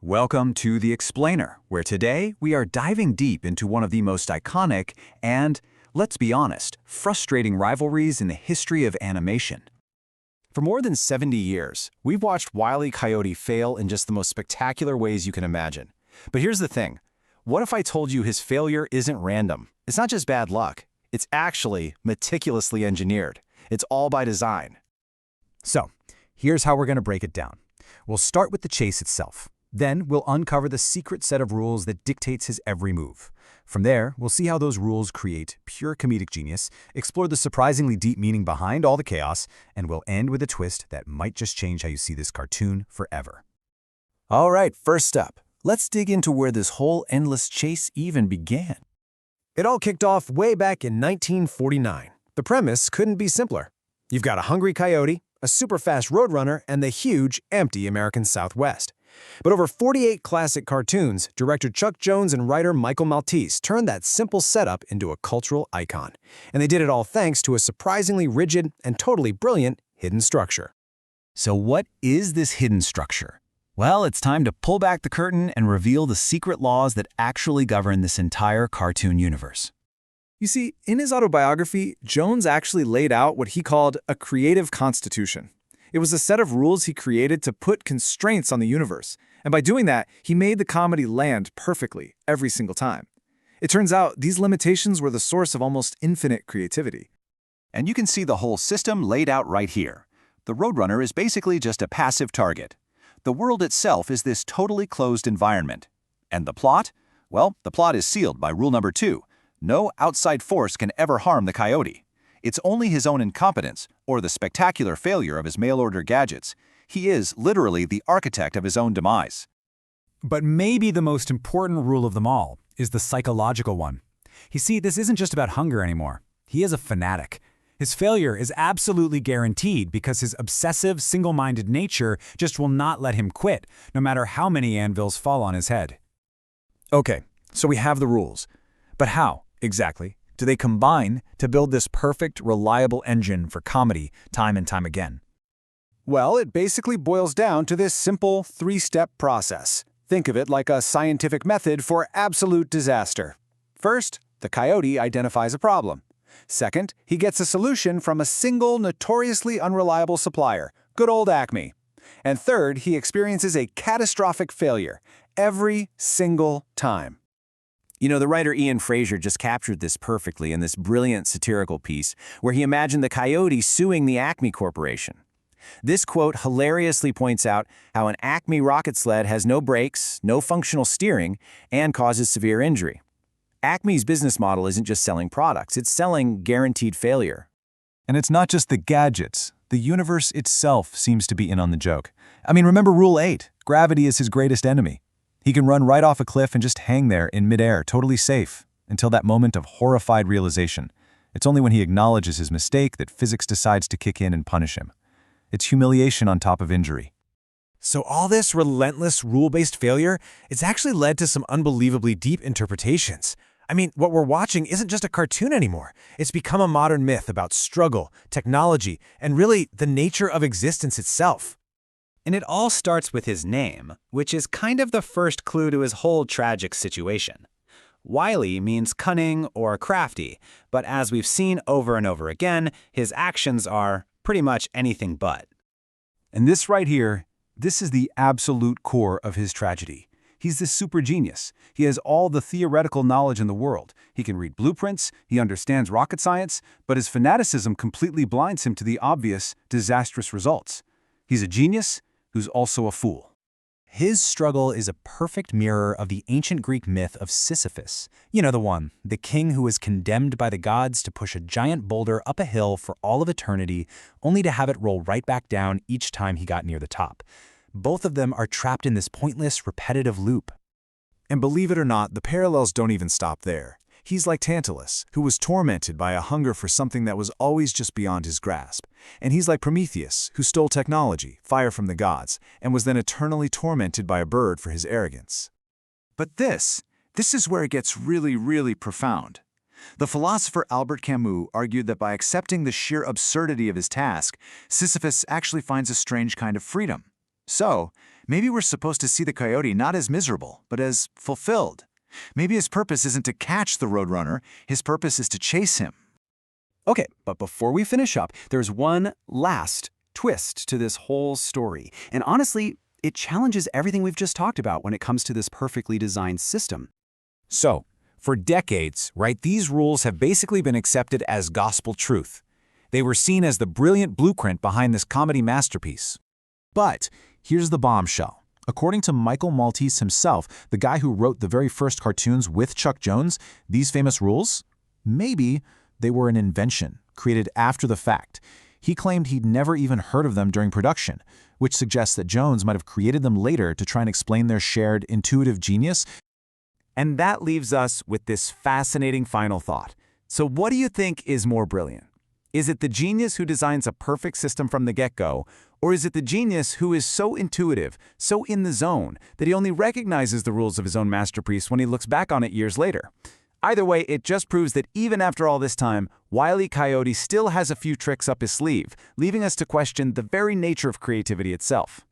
Welcome to The Explainer, where today we are diving deep into one of the most iconic and, let's be honest, frustrating rivalries in the history of animation. For more than 70 years, we've watched Wile E. Coyote fail in just the most spectacular ways you can imagine. But here's the thing. What if I told you his failure isn't random? It's not just bad luck. It's actually meticulously engineered. It's all by design. So, here's how we're going to break it down. We'll start with the chase itself. Then we'll uncover the secret set of rules that dictates his every move. From there, we'll see how those rules create pure comedic genius, explore the surprisingly deep meaning behind all the chaos, and we'll end with a twist that might just change how you see this cartoon forever. All right, first up, let's dig into where this whole endless chase even began. It all kicked off way back in 1949. The premise couldn't be simpler. You've got a hungry coyote, a super-fast roadrunner, and the huge, empty American Southwest. But over 48 classic cartoons, director Chuck Jones and writer Michael Maltese turned that simple setup into a cultural icon. And they did it all thanks to a surprisingly rigid and totally brilliant hidden structure. So what is this hidden structure? Well, it's time to pull back the curtain and reveal the secret laws that actually govern this entire cartoon universe. You see, in his autobiography, Jones actually laid out what he called a creative constitution. It was a set of rules he created to put constraints on the universe, and by doing that, he made the comedy land perfectly every single time. It turns out these limitations were the source of almost infinite creativity. And you can see the whole system laid out right here. The Roadrunner is basically just a passive target. The world itself is this totally closed environment. And the plot? Well, the plot is sealed by rule number 2. No outside force can ever harm the coyote. It's only his own incompetence, or the spectacular failure of his mail-order gadgets. He is literally the architect of his own demise. But maybe the most important rule of them all is the psychological one. You see, this isn't just about hunger anymore. He is a fanatic. His failure is absolutely guaranteed because his obsessive, single-minded nature just will not let him quit, no matter how many anvils fall on his head. Okay, so we have the rules. But how, exactly, do they combine to build this perfect, reliable engine for comedy time and time again? Well, it basically boils down to this simple 3-step process. Think of it like a scientific method for absolute disaster. First, the coyote identifies a problem. Second, he gets a solution from a single, notoriously unreliable supplier, good old ACME. And third, he experiences a catastrophic failure every single time. You know, the writer Ian Fraser just captured this perfectly in this brilliant satirical piece where he imagined the coyote suing the ACME Corporation. This quote hilariously points out how an ACME rocket sled has no brakes, no functional steering, and causes severe injury. ACME's business model isn't just selling products, it's selling guaranteed failure. And it's not just the gadgets. The universe itself seems to be in on the joke. I mean, remember Rule 8, gravity is his greatest enemy. He can run right off a cliff and just hang there in midair, totally safe, until that moment of horrified realization. It's only when he acknowledges his mistake that physics decides to kick in and punish him. It's humiliation on top of injury. So all this relentless, rule-based failure, it's actually led to some unbelievably deep interpretations. I mean, what we're watching isn't just a cartoon anymore. It's become a modern myth about struggle, technology, and really the nature of existence itself. And it all starts with his name, which is kind of the first clue to his whole tragic situation. Wile E means cunning or crafty, but as we've seen over and over again, his actions are pretty much anything but. And this right here, this is the absolute core of his tragedy. He's this super genius. He has all the theoretical knowledge in the world. He can read blueprints, he understands rocket science, but his fanaticism completely blinds him to the obvious, disastrous results. He's a genius who's also a fool. His struggle is a perfect mirror of the ancient Greek myth of Sisyphus. You know the one, the king who was condemned by the gods to push a giant boulder up a hill for all of eternity, only to have it roll right back down each time he got near the top. Both of them are trapped in this pointless, repetitive loop. And believe it or not, the parallels don't even stop there. He's like Tantalus, who was tormented by a hunger for something that was always just beyond his grasp. And he's like Prometheus, who stole technology, fire from the gods, and was then eternally tormented by a bird for his arrogance. But this is where it gets really, really profound. The philosopher Albert Camus argued that by accepting the sheer absurdity of his task, Sisyphus actually finds a strange kind of freedom. So, Maybe we're supposed to see the coyote not as miserable, but as fulfilled. Maybe his purpose isn't to catch the roadrunner, his purpose is to chase him. Okay, but before we finish up, there's one last twist to this whole story. And honestly, it challenges everything we've just talked about when it comes to this perfectly designed system. So, for decades, right, these rules have basically been accepted as gospel truth. They were seen as the brilliant blueprint behind this comedy masterpiece. But here's the bombshell. According to Michael Maltese himself, the guy who wrote the very first cartoons with Chuck Jones, these famous rules, maybe they were an invention, created after the fact. He claimed he'd never even heard of them during production, which suggests that Jones might have created them later to try and explain their shared intuitive genius. And that leaves us with this fascinating final thought. So what do you think is more brilliant? Is it the genius who designs a perfect system from the get-go, or is it the genius who is so intuitive, so in the zone, that he only recognizes the rules of his own masterpiece when he looks back on it years later? Either way, it just proves that even after all this time, Wile E. Coyote still has a few tricks up his sleeve, leaving us to question the very nature of creativity itself.